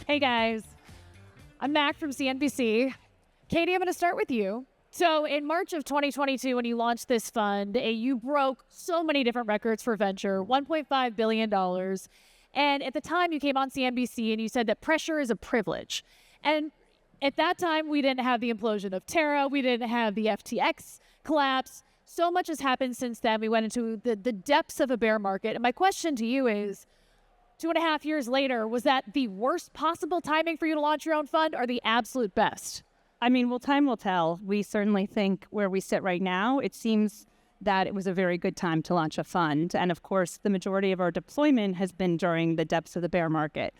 Hey guys, I'm Mac from CNBC. Katie, I'm going to start with you. So in March of 2022, when you launched this fund, you broke so many different records for venture, $1.5 billion. And at the time you came on CNBC and you said that pressure is a privilege. And at that time, we didn't have the implosion of Terra. We didn't have the FTX collapse. So much has happened since then. We went into the depths of a bear market. And my question to you is, 2.5 years later, was that the worst possible timing for you to launch your own fund or the absolute best? I mean, well, time will tell. We certainly think where we sit right now, it seems that it was a very good time to launch a fund. And of course, the majority of our deployment has been during the depths of the bear market.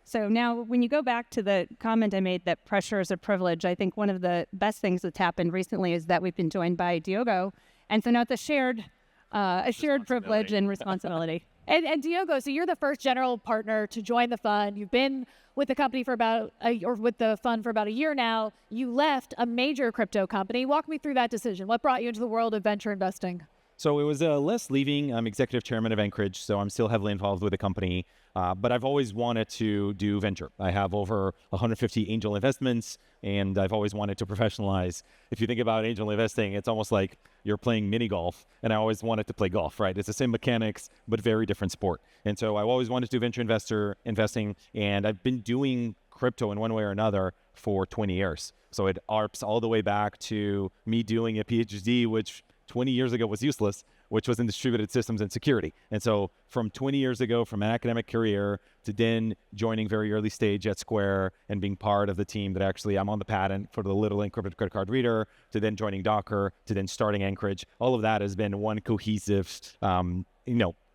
So now when you go back to the comment I made that pressure is a privilege, I think one of the best things that's happened recently is that we've been joined by Diogo. And so now it's a shared privilege and responsibility. And Diogo, so you're the first general partner to join the fund. You've been with the company for with the fund for about a year now. You left a major crypto company. Walk me through that decision. What brought you into the world of venture investing? So it was Les leaving. I'm executive chairman of Anchorage, so I'm still heavily involved with the company. But I've always wanted to do venture. I have over 150 angel investments, and I've always wanted to professionalize. If you think about angel investing, it's almost like you're playing mini golf, and I always wanted to play golf, right? It's the same mechanics, but very different sport. And so I always wanted to do venture investing, and I've been doing crypto in one way or another for 20 years. So it arcs all the way back to me doing a PhD, which 20 years ago was useless, which was in distributed systems and security. And so from 20 years ago, from an academic career to then joining very early stage at Square and being part of the team that actually I'm on the patent for the little encrypted credit card reader, to then joining Docker, to then starting Anchorage, all of that has been one cohesive,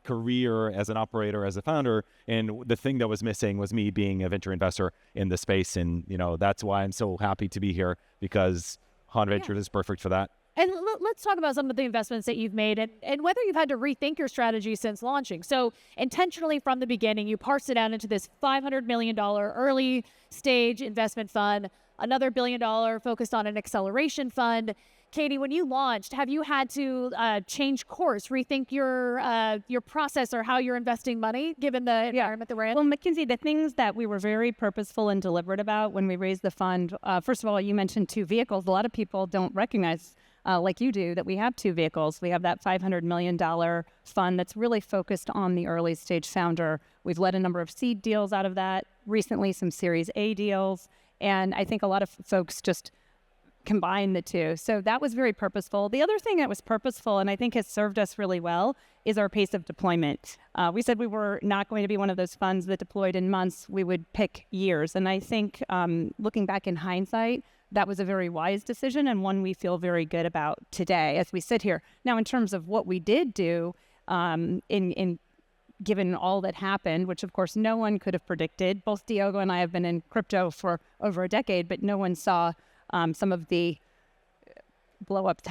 career as an operator, as a founder. And the thing that was missing was me being a venture investor in the space. And, that's why I'm so happy to be here, because Haun Ventures is perfect for that. And let's talk about some of the investments that you've made and whether you've had to rethink your strategy since launching. So intentionally from the beginning, you parsed it out into this $500 million early stage investment fund, another $1 billion focused on an acceleration fund. Katie, when you launched, have you had to change course, rethink your process or how you're investing money, given the environment that we're in? Well, Mackenzie, the things that we were very purposeful and deliberate about when we raised the fund, first of all, you mentioned two vehicles. A lot of people don't recognize like you do, that we have two vehicles. We have that $500 million fund that's really focused on the early stage founder. We've led a number of seed deals out of that, recently some Series A deals, and I think a lot of folks just combine the two. So that was very purposeful. The other thing that was purposeful and I think has served us really well is our pace of deployment. We said we were not going to be one of those funds that deployed in months. We would pick years. And I think looking back in hindsight, that was a very wise decision and one we feel very good about today as we sit here. Now, in terms of what we did do in given all that happened, which of course no one could have predicted. Both Diogo and I have been in crypto for over a decade, but no one saw some of the blow-ups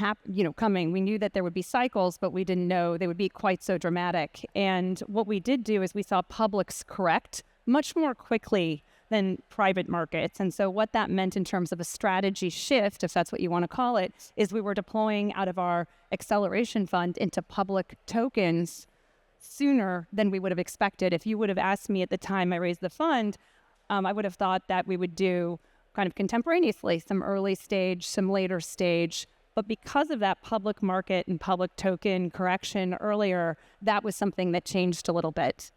coming. We knew that there would be cycles, but we didn't know they would be quite so dramatic. And what we did do is we saw publics correct much more quickly than private markets. And so what that meant in terms of a strategy shift, if that's what you want to call it, is we were deploying out of our acceleration fund into public tokens sooner than we would have expected. If you would have asked me at the time I raised the fund, I would have thought that we would do kind of contemporaneously, some early stage, some later stage. But because of that public market and public token correction earlier, that was something that changed a little bit.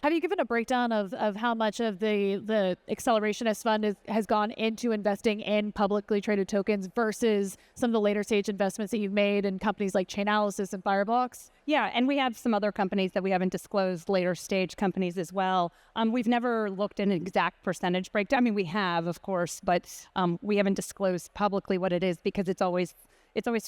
Have you given a breakdown of how much of the Accelerationist Fund has gone into investing in publicly traded tokens versus some of the later stage investments that you've made in companies like Chainalysis and Fireblocks? Yeah, and we have some other companies that we haven't disclosed, later stage companies as well. We've never looked at an exact percentage breakdown. I mean, we have, of course, but we haven't disclosed publicly what it is because it's always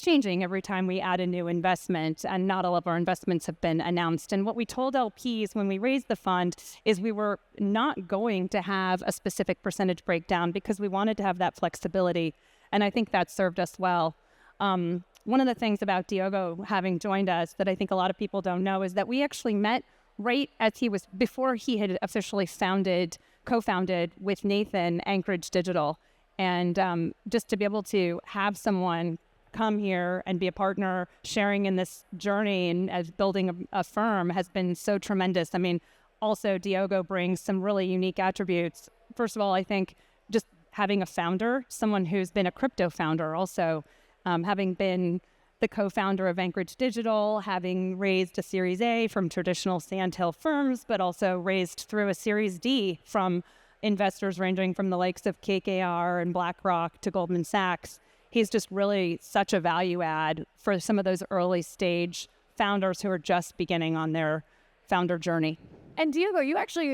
changing every time we add a new investment, and not all of our investments have been announced. And what we told LPs when we raised the fund is we were not going to have a specific percentage breakdown because we wanted to have that flexibility. And I think that served us well. One of the things about Diogo having joined us that I think a lot of people don't know is that we actually met right as before he had officially co-founded with Nathan, Anchorage Digital. And just to be able to have someone come here and be a partner sharing in this journey and as building a firm has been so tremendous. I mean, also Diogo brings some really unique attributes. First of all, I think just having a founder, someone who's been a crypto founder also, having been the co-founder of Anchorage Digital, having raised a Series A from traditional sandhill firms, but also raised through a Series D from investors ranging from the likes of KKR and BlackRock to Goldman Sachs. He's just really such a value add for some of those early stage founders who are just beginning on their founder journey. And Diogo, you actually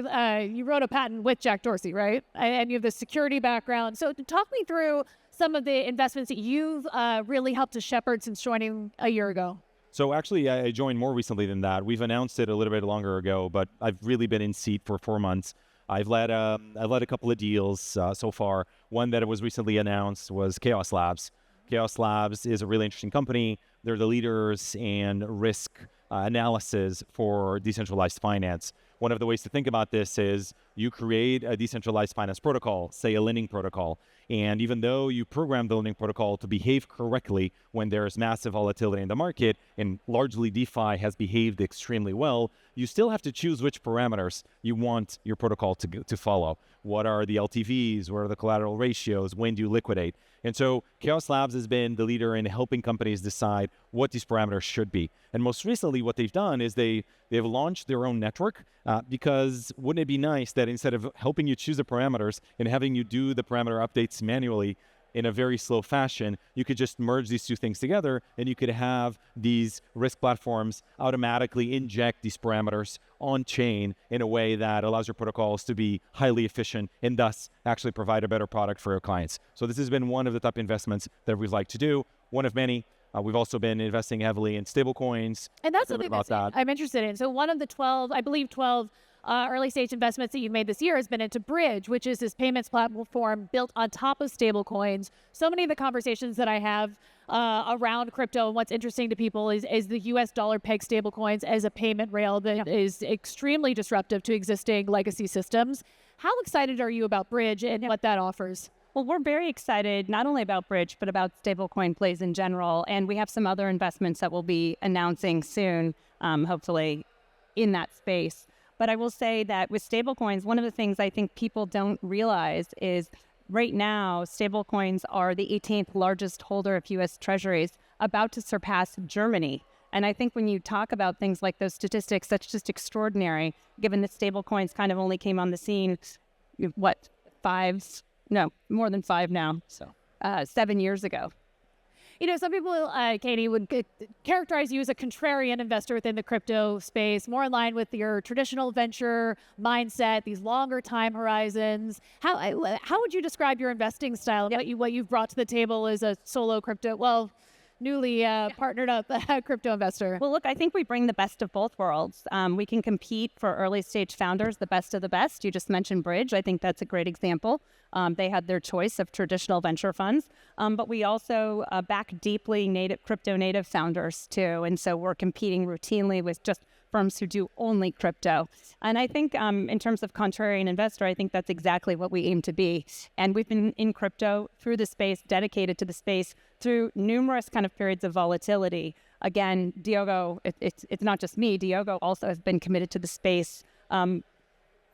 you wrote a patent with Jack Dorsey, right? And you have the security background. So talk me through some of the investments that you've really helped to shepherd since joining a year ago. So actually, I joined more recently than that. We've announced it a little bit longer ago, but I've really been in seat for 4 months. I've led a couple of deals so far. One that was recently announced was Chaos Labs. Chaos Labs is a really interesting company. They're the leaders in risk analysis for decentralized finance. One of the ways to think about this is you create a decentralized finance protocol, say a lending protocol, and even though you program the lending protocol to behave correctly when there's massive volatility in the market, and largely DeFi has behaved extremely well, you still have to choose which parameters you want your protocol to follow. What are the LTVs? What are the collateral ratios? When do you liquidate? And so Chaos Labs has been the leader in helping companies decide what these parameters should be. And most recently, what they've done is they've launched their own network because wouldn't it be nice that instead of helping you choose the parameters and having you do the parameter updates manually in a very slow fashion, you could just merge these two things together and you could have these risk platforms automatically inject these parameters on chain in a way that allows your protocols to be highly efficient and thus actually provide a better product for your clients. So this has been one of the top investments that we'd like to do, one of many. We've also been investing heavily in stablecoins. And that's something I'm interested in. So one of the 12 early stage investments that you've made this year has been into Bridge, which is this payments platform built on top of stablecoins. So many of the conversations that I have around crypto and what's interesting to people is the US dollar peg stablecoins as a payment rail that is extremely disruptive to existing legacy systems. How excited are you about Bridge and what that offers? Well, we're very excited not only about Bridge, but about stablecoin plays in general. And we have some other investments that we'll be announcing soon, hopefully in that space. But I will say that with stablecoins, one of the things I think people don't realize is right now, stablecoins are the 18th largest holder of U.S. Treasuries, about to surpass Germany. And I think when you talk about things like those statistics, that's just extraordinary, given that stablecoins kind of only came on the scene, more than 5 now, 7 years ago. You know, some people, Katie, would characterize you as a contrarian investor within the crypto space, more in line with your traditional venture mindset, these longer time horizons. How would you describe your investing style? What you've brought to the table as a solo crypto, newly partnered up crypto investor? Well, look, I think we bring the best of both worlds. We can compete for early stage founders, the best of the best. You just mentioned Bridge. I think that's a great example. They had their choice of traditional venture funds, but we also back deeply crypto native founders too. And so we're competing routinely with just firms who do only crypto. And I think in terms of contrarian investor, I think that's exactly what we aim to be. And we've been in crypto through the space, dedicated to the space through numerous kind of periods of volatility. Again, Diogo, it's not just me. Diogo also has been committed to the space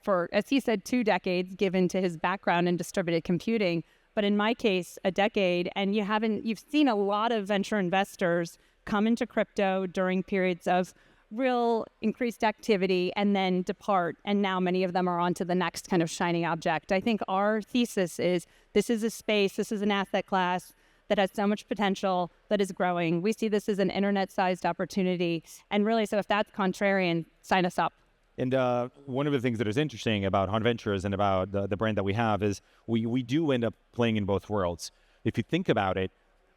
for, as he said, 2 decades, given to his background in distributed computing. But in my case, a decade. And you've seen a lot of venture investors come into crypto during periods of real increased activity and then depart. And now many of them are on to the next kind of shiny object. I think our thesis is this is a space, this is an asset class that has so much potential, that is growing. We see this as an internet-sized opportunity. And really, so if that's contrarian, sign us up. And one of the things that is interesting about Haun Ventures and about the brand that we have is we do end up playing in both worlds. If you think about it,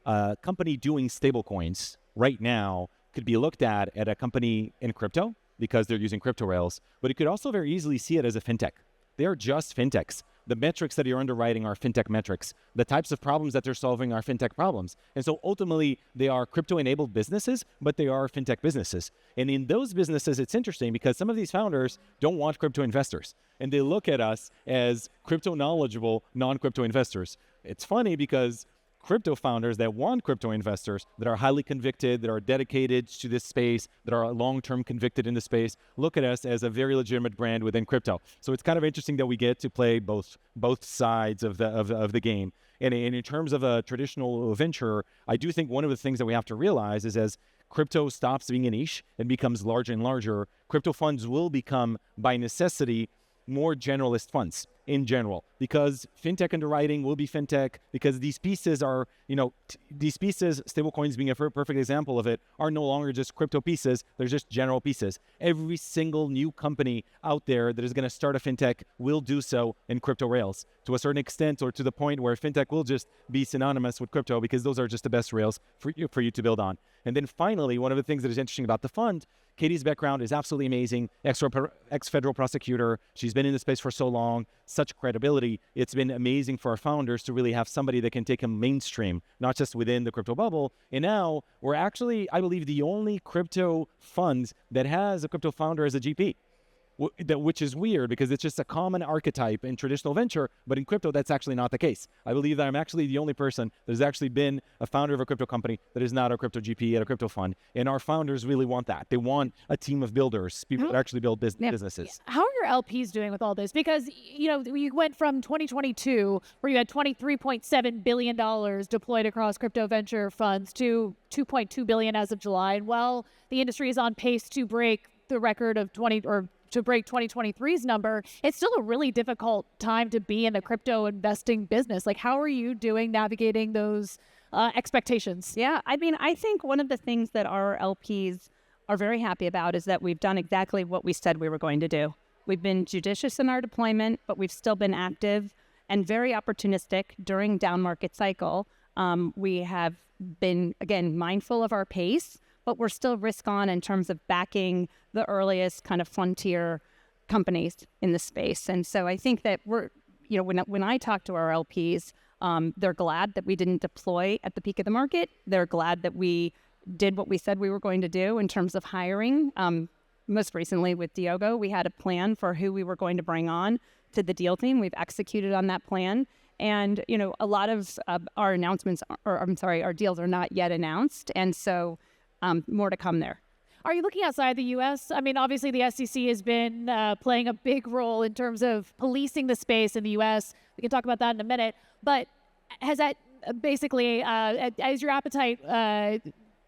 a company doing stablecoins right now could be looked at a company in crypto because they're using crypto rails, but you could also very easily see it as a fintech. They're just fintechs. The metrics that you're underwriting are fintech metrics. The types of problems that they're solving are fintech problems. And so ultimately, they are crypto-enabled businesses, but they are fintech businesses. And in those businesses, it's interesting because some of these founders don't want crypto investors. And they look at us as crypto-knowledgeable, non-crypto investors. It's funny because crypto founders that want crypto investors that are highly convicted, that are dedicated to this space, that are long-term convicted in the space, look at us as a very legitimate brand within crypto. So it's kind of interesting that we get to play both sides of the game. And in terms of a traditional venture, I do think one of the things that we have to realize is as crypto stops being a niche and becomes larger and larger, crypto funds will become, by necessity, more generalist funds in general, because fintech underwriting will be fintech, because these pieces are, these pieces, stablecoins being a perfect example of it, are no longer just crypto pieces, they're just general pieces. Every single new company out there that is going to start a fintech will do so in crypto rails to a certain extent, or to the point where fintech will just be synonymous with crypto because those are just the best rails for you to build on. And then finally, one of the things that is interesting about the fund, Katie's background is absolutely amazing. Ex-federal prosecutor. She's been in the space for so long, such credibility. It's been amazing for our founders to really have somebody that can take them mainstream, not just within the crypto bubble. And now we're actually, I believe, the only crypto fund that has a crypto founder as a GP. Which is weird because it's just a common archetype in traditional venture, but in crypto, that's actually not the case. I believe that I'm actually the only person that has actually been a founder of a crypto company that is not a crypto GP at a crypto fund. And our founders really want that. They want a team of builders, people that actually build businesses. How are your LPs doing with all this? Because, you went from 2022, where you had $23.7 billion deployed across crypto venture funds, to $2.2 billion as of July. And while the industry is on pace to break the record of to break 2023's number, it's still a really difficult time to be in the crypto investing business. Like, how are you doing navigating those expectations? Yeah, I think one of the things that our LPs are very happy about is that we've done exactly what we said we were going to do. We've been judicious in our deployment, but we've still been active and very opportunistic during down market cycle. We have been, again, mindful of our pace, but we're still risk on in terms of backing the earliest kind of frontier companies in the space. And so I think that we're, when I talk to our LPs, they're glad that we didn't deploy at the peak of the market. They're glad that we did what we said we were going to do in terms of hiring. Most recently with Diogo, we had a plan for who we were going to bring on to the deal team. We've executed on that plan. And, a lot of our announcements, our deals are not yet announced. And so more to come there. Are you looking outside the U.S.? I mean, obviously the SEC has been playing a big role in terms of policing the space in the U.S. We can talk about that in a minute. But has that basically, is your appetite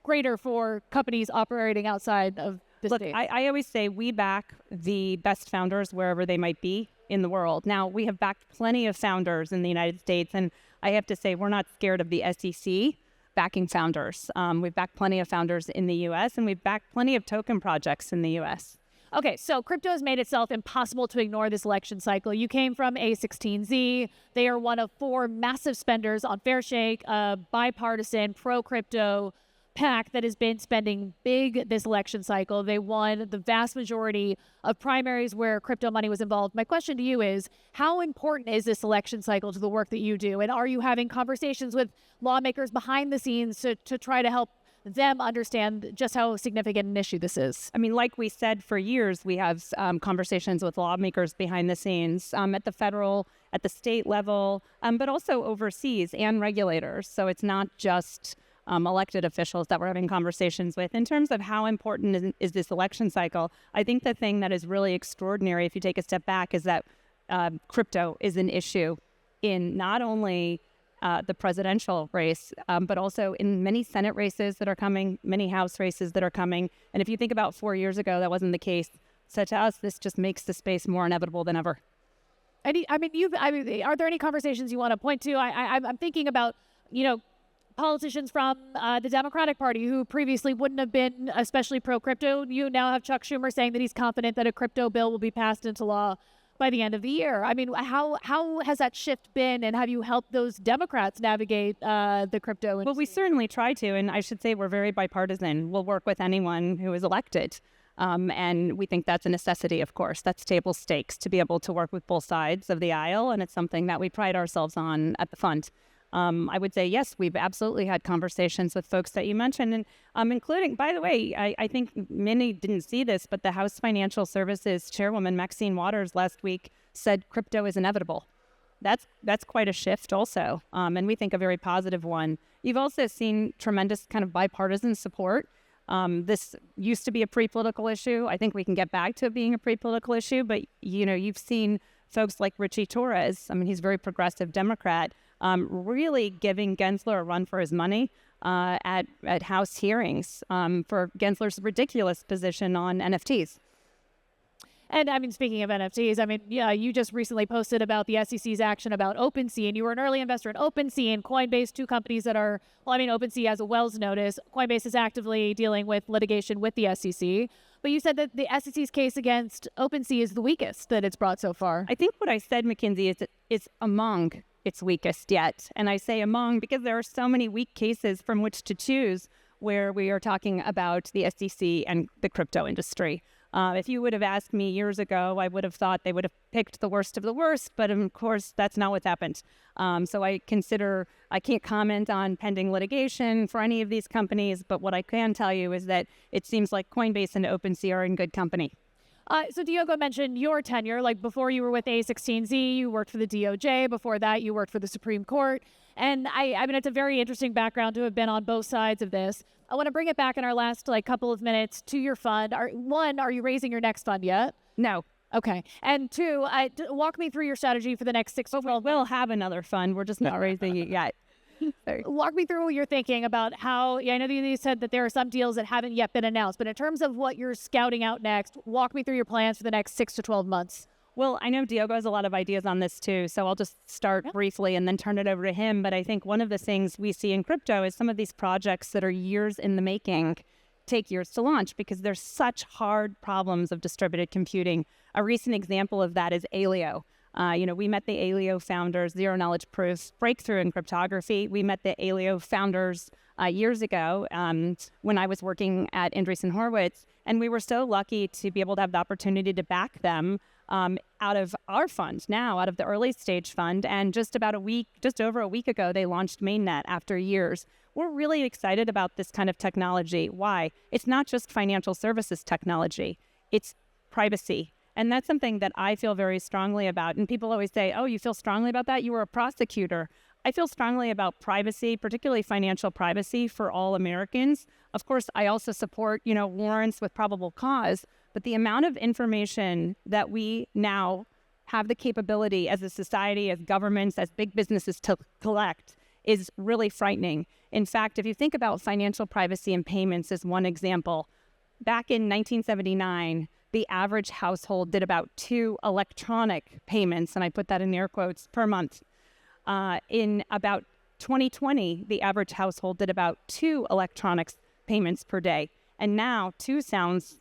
greater for companies operating outside of the Look, state? I always say we back the best founders wherever they might be in the world. Now, we have backed plenty of founders in the United States, and I have to say we're not scared of the SEC backing founders. We've backed plenty of founders in the U.S., and we've backed plenty of token projects in the U.S. Okay, so crypto has made itself impossible to ignore this election cycle. You came from A16Z. They are one of 4 massive spenders on Fairshake, a bipartisan pro-crypto PAC that has been spending big this election cycle. They won the vast majority of primaries where crypto money was involved. My question to you is, how important is this election cycle to the work that you do? And are you having conversations with lawmakers behind the scenes to try to help them understand just how significant an issue this is? I mean, like we said, for years, we have conversations with lawmakers behind the scenes at the federal, at the state level, but also overseas and regulators. So it's not just elected officials that we're having conversations with. In terms of how important is this election cycle, I think the thing that is really extraordinary, if you take a step back, is that crypto is an issue in not only the presidential race, but also in many Senate races that are coming, many House races that are coming. And if you think about 4 years ago, that wasn't the case. So to us, this just makes the space more inevitable than ever. Are there any conversations you want to point to? I'm thinking about, politicians from the Democratic Party who previously wouldn't have been especially pro-crypto. You now have Chuck Schumer saying that he's confident that a crypto bill will be passed into law by the end of the year. I mean, how has that shift been, and have you helped those Democrats navigate the crypto industry? Well, we certainly try to, and I should say we're very bipartisan. We'll work with anyone who is elected. And we think that's a necessity, of course. That's table stakes to be able to work with both sides of the aisle, and it's something that we pride ourselves on at the fund. I would say, yes, we've absolutely had conversations with folks that you mentioned, and including, by the way, I think many didn't see this, but the House Financial Services Chairwoman, Maxine Waters, last week said crypto is inevitable. That's quite a shift also, and we think a very positive one. You've also seen tremendous kind of bipartisan support. This used to be a pre-political issue. I think we can get back to it being a pre-political issue, but you've seen folks like Richie Torres. I mean, he's a very progressive Democrat, really giving Gensler a run for his money at House hearings for Gensler's ridiculous position on NFTs. And I mean, speaking of NFTs, I mean, yeah, you just recently posted about the SEC's action about OpenSea, and you were an early investor in OpenSea and Coinbase, two companies that are, well, I mean, OpenSea has a Wells notice. Coinbase is actively dealing with litigation with the SEC. But you said that the SEC's case against OpenSea is the weakest that it's brought so far. I think what I said, McKinsey, is it's among its weakest yet. And I say among because there are so many weak cases from which to choose where we are talking about the SEC and the crypto industry. If you would have asked me years ago, I would have thought they would have picked the worst of the worst, but of course, that's not what's happened. So I can't comment on pending litigation for any of these companies, but what I can tell you is that it seems like Coinbase and OpenSea are in good company. So Diogo mentioned your tenure, like before you were with A16Z, you worked for the DOJ. Before that, you worked for the Supreme Court. And I mean, it's a very interesting background to have been on both sides of this. I want to bring it back in our last couple of minutes to your fund. One, are you raising your next fund yet? No. Okay. And two, walk me through your strategy for the next 6 to 12 months. We'll have another fund. We're just not raising it yet. Walk me through what you're thinking about how, I know that you said that there are some deals that haven't yet been announced, but in terms of what you're scouting out next, walk me through your plans for the next 6 to 12 months. Well, I know Diogo has a lot of ideas on this too, so I'll just start briefly and then turn it over to him. But I think one of the things we see in crypto is some of these projects that are years in the making take years to launch because there's such hard problems of distributed computing. A recent example of that is Aleo. We met the Aleo founders, zero knowledge proofs, breakthrough in cryptography. We met the Aleo founders years ago when I was working at Andreessen Horowitz, and we were so lucky to be able to have the opportunity to back them out of our fund now, out of the early stage fund. And just over a week ago, they launched Mainnet after years. We're really excited about this kind of technology. Why? It's not just financial services technology, it's privacy. And that's something that I feel very strongly about. And people always say, oh, you feel strongly about that? You were a prosecutor. I feel strongly about privacy, particularly financial privacy for all Americans. Of course, I also support, warrants with probable cause. But the amount of information that we now have the capability as a society, as governments, as big businesses to collect is really frightening. In fact, if you think about financial privacy and payments as one example, back in 1979, the average household did about 2 electronic payments, and I put that in air quotes, per month. In about 2020, the average household did about 2 electronics payments per day. And now 2 sounds,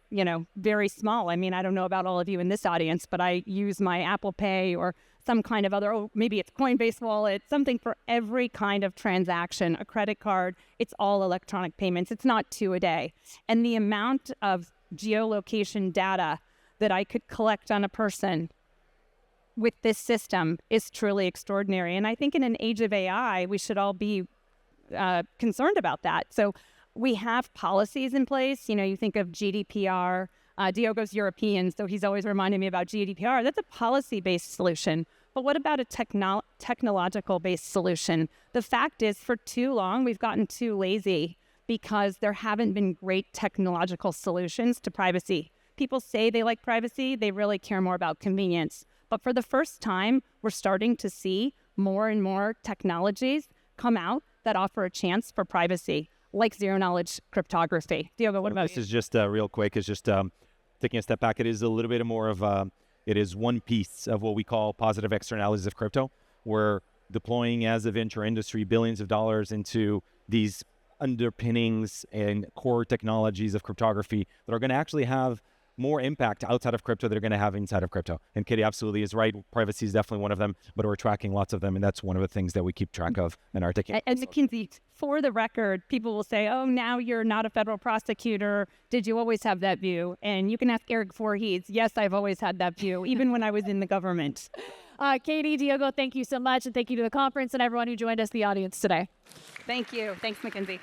very small. I mean, I don't know about all of you in this audience, but I use my Apple Pay or some kind of other, maybe it's Coinbase wallet, something for every kind of transaction, a credit card. It's all electronic payments. It's not 2 a day. And the amount of geolocation data that I could collect on a person with this system is truly extraordinary. And I think in an age of AI, we should all be concerned about that. So we have policies in place. You think of GDPR. Diogo's European, so he's always reminding me about GDPR. That's a policy-based solution. But what about a technological-based solution? The fact is, for too long, we've gotten too lazy because there haven't been great technological solutions to privacy. People say they like privacy. They really care more about convenience. But for the first time, we're starting to see more and more technologies come out that offer a chance for privacy, like zero-knowledge cryptography. Diogo, what about you? This is just real quick. It's just taking a step back. It is a little bit more of it is one piece of what we call positive externalities of crypto. We're deploying as a venture industry billions of dollars into these underpinnings and core technologies of cryptography that are going to actually have more impact outside of crypto that are going to have inside of crypto. And Katie absolutely is right. Privacy is definitely one of them, but we're tracking lots of them. And that's one of the things that we keep track of and are taking. And McKinsey, for the record, people will say, oh, now you're not a federal prosecutor. Did you always have that view? And you can ask Eric Voorhees. Yes, I've always had that view, even when I was in the government. Katie, Diogo, thank you so much. And thank you to the conference and everyone who joined us, the audience today. Thank you. Thanks, McKinsey.